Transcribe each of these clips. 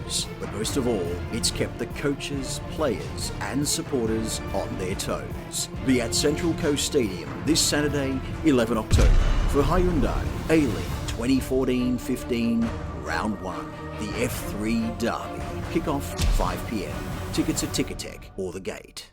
heroes. But most of all, it's kept the coaches, players and supporters on their toes. Be at Central Coast Stadium this Saturday, 11 October, for Hyundai A-League 2014-15 Round 1, the F3 Derby. Kick-off 5 p.m. Tickets at Ticketek or The Gate.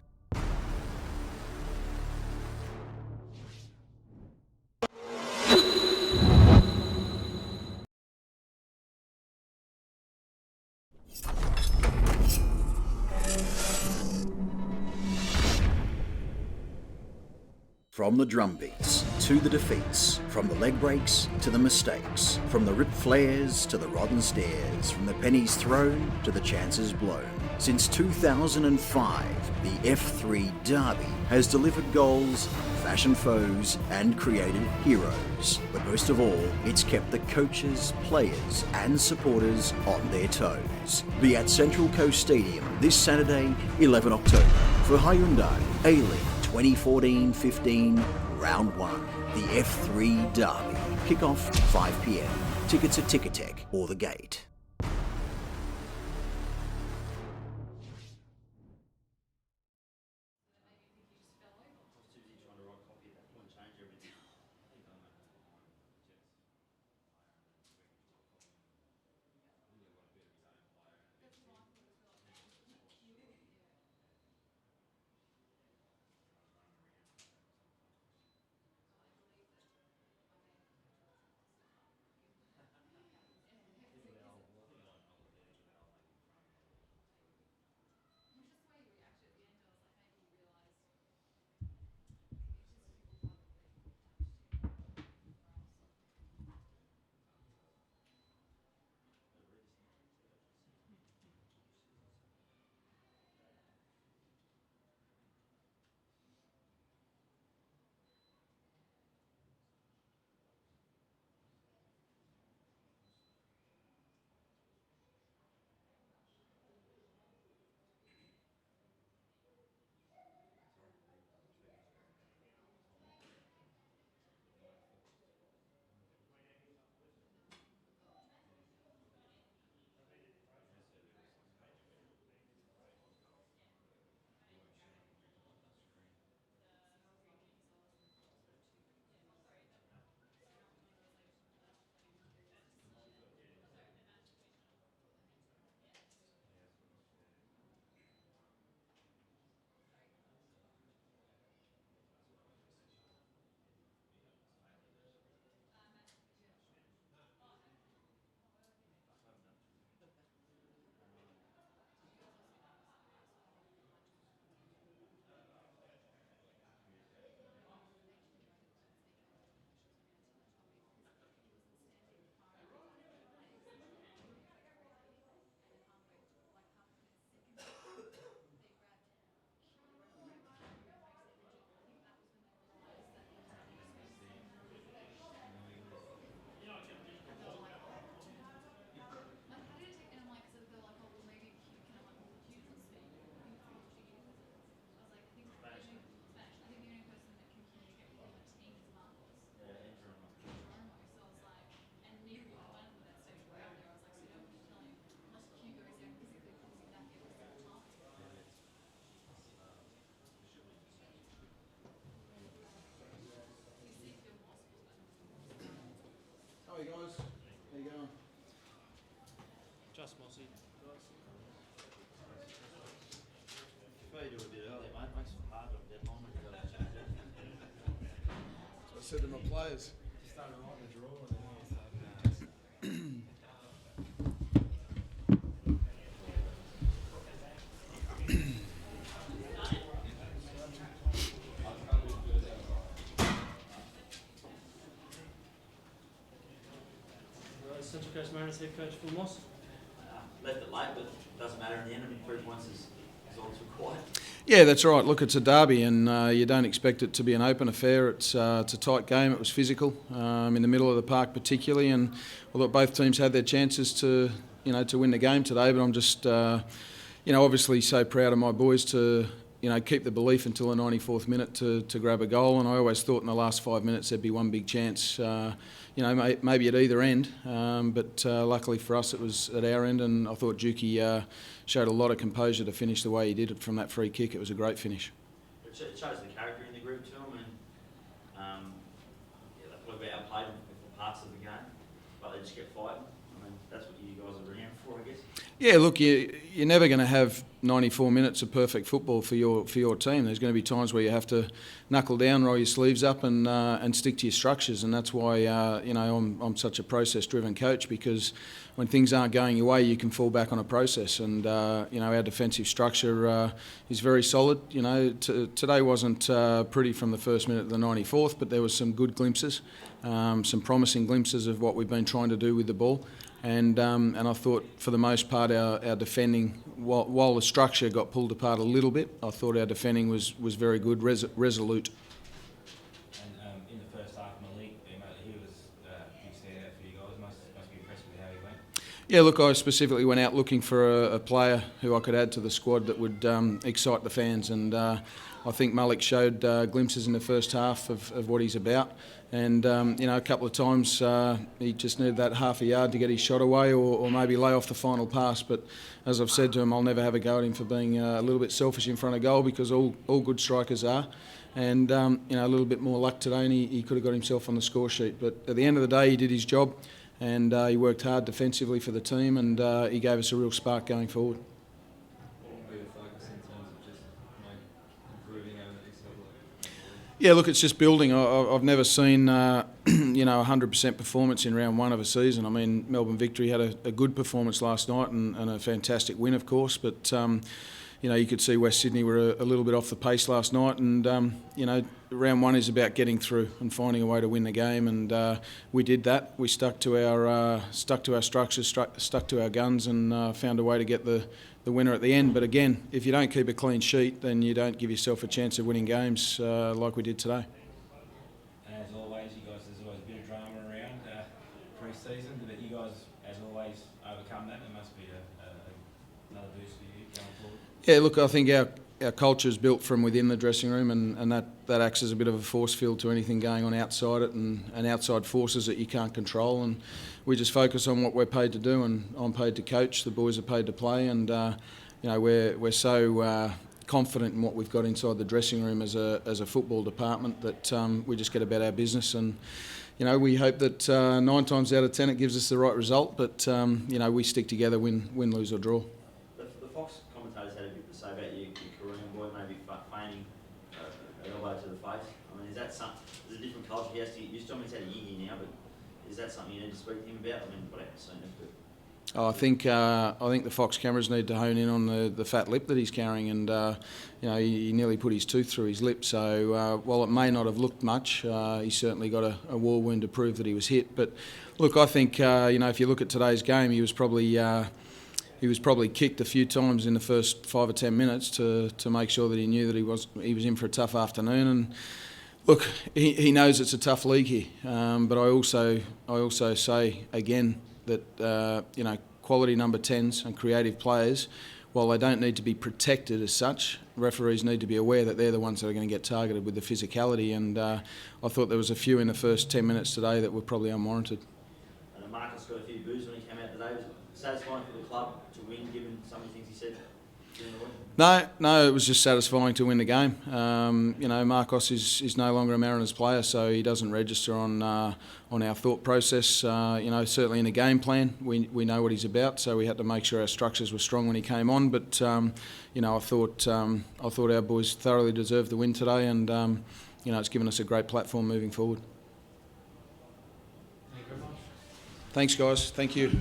From the drum beats to the defeats, from the leg breaks to the mistakes, from the ripped flares to the rotten stares, from the pennies thrown to the chances blown. Since 2005, the F3 Derby has delivered goals, fashioned foes and created heroes. But most of all, it's kept the coaches, players and supporters on their toes. Be at Central Coast Stadium this Saturday, 11 October, for Hyundai A-League 2014-15 Round 1, the F3 Derby. Kick-off 5 p.m. Tickets at Ticketek or The Gate. How are you guys? How you going? Just Mossy. Prefer you do a bit early, mate. Makes it hard on dead moment. You gotta change it. So I said to my players. Started right in the draw and then Central Coast Mariners head coach Phil Moss. left it late, but doesn't matter in the end. I mean, 3 points is all that's required. Yeah, that's right. Look, it's a derby and you don't expect it to be an open affair. It's a tight game. It was physical in the middle of the park particularly, and I thought both teams had their chances to win the game today, but I'm just obviously so proud of my boys to keep the belief until the 94th minute to grab a goal. And I always thought in the last 5 minutes there'd be one big chance, maybe at either end. But luckily for us, it was at our end, and I thought Juki showed a lot of composure to finish the way he did it from that free kick. It was a great finish. It shows the character in the group too. I mean, we've outplayed them for parts of the game, but they just get fighting. I mean, that's what you guys are around for, I guess. Yeah, look, you're never going to have 94 minutes of perfect football for your team. There's going to be times where you have to knuckle down, roll your sleeves up, and stick to your structures. And that's why I'm such a process-driven coach, because when things aren't going your way, you can fall back on a process. And our defensive structure is very solid. Today wasn't pretty from the first minute to the 94th, but there was some good glimpses, some promising glimpses of what we've been trying to do with the ball. And I thought, for the most part, our defending, while the structure got pulled apart a little bit, I thought our defending was very good, resolute. And in the first half, Malik, he was a big standout for you guys. Must be impressed with how he went. Yeah, look, I specifically went out looking for a player who I could add to the squad that would excite the fans, and I think Malik showed glimpses in the first half of what he's about. And, a couple of times he just needed that half a yard to get his shot away, or maybe lay off the final pass. But as I've said to him, I'll never have a go at him for being a little bit selfish in front of goal, because all good strikers are. And, a little bit more luck today, and he could have got himself on the score sheet. But at the end of the day, he did his job, and he worked hard defensively for the team, and he gave us a real spark going forward. Yeah, look, it's just building. I've never seen, 100% performance in round one of a season. I mean, Melbourne Victory had a good performance last night and a fantastic win, of course. But, you could see West Sydney were a little bit off the pace last night. And, round one is about getting through and finding a way to win the game. And we did that. We stuck to our structures, stuck to our guns, and found a way to get the winner at the end. But again, if you don't keep a clean sheet, then you don't give yourself a chance of winning games like we did today. And as always, there's always a bit of drama around pre-season, but you guys, as always, overcome that. It must be another boost for you going forward. Yeah, look, I think our culture is built from within the dressing room, and that acts as a bit of a force field to anything going on outside it, and outside forces that you can't control. And we just focus on what we're paid to do, and I'm paid to coach. The boys are paid to play, and we're so confident in what we've got inside the dressing room as a football department that we just get about our business. And we hope that 9 times out of 10 it gives us the right result, but we stick together, win, lose or draw. The Fox commentators had a bit to say about your Korean boy maybe feigning an elbow to the face. I mean, is that something? There's a different culture. He has to. You still mean he's had a year here now, but is that something you need to speak to him about? I mean, what haven't seen it, but. I think the Fox cameras need to hone in on the fat lip that he's carrying, and he nearly put his tooth through his lip. So while it may not have looked much, he's certainly got a war wound to prove that he was hit. But look, I think if you look at today's game, he was probably kicked a few times in the first 5 or 10 minutes to make sure that he knew that he was in for a tough afternoon. And look, he knows it's a tough league here, but I also say again that quality number 10s and creative players, while they don't need to be protected as such, referees need to be aware that they're the ones that are going to get targeted with the physicality. And I thought there was a few in the first 10 minutes today that were probably unwarranted. And Marcus got a few boos when he came out today. Was it satisfying for the club to win, given some of the things he said during the week? No, it was just satisfying to win the game. Marcos is no longer a Mariners player, so he doesn't register on our thought process. Certainly in the game plan, we know what he's about, so we had to make sure our structures were strong when he came on. But I thought our boys thoroughly deserved the win today, and it's given us a great platform moving forward. Thank you very much. Thanks, guys. Thank you.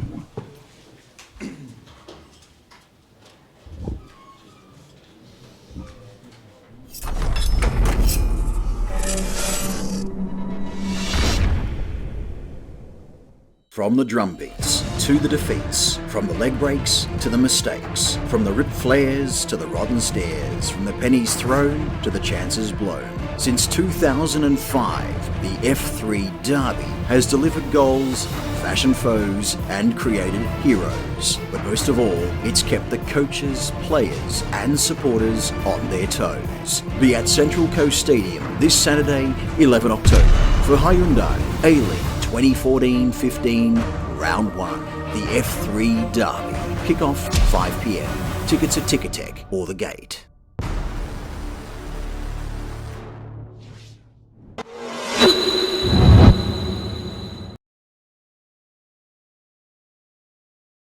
From the drum beats to the defeats, from the leg breaks to the mistakes, from the ripped flares to the rotten stares, from the pennies thrown to the chances blown. Since 2005, the F3 Derby has delivered goals, fashioned foes and created heroes. But most of all, it's kept the coaches, players and supporters on their toes. Be at Central Coast Stadium this Saturday, 11 October for Hyundai A-League 2014-15 Round 1, the F3 Derby. Kick-off 5 p.m. Tickets at Ticketek or The Gate.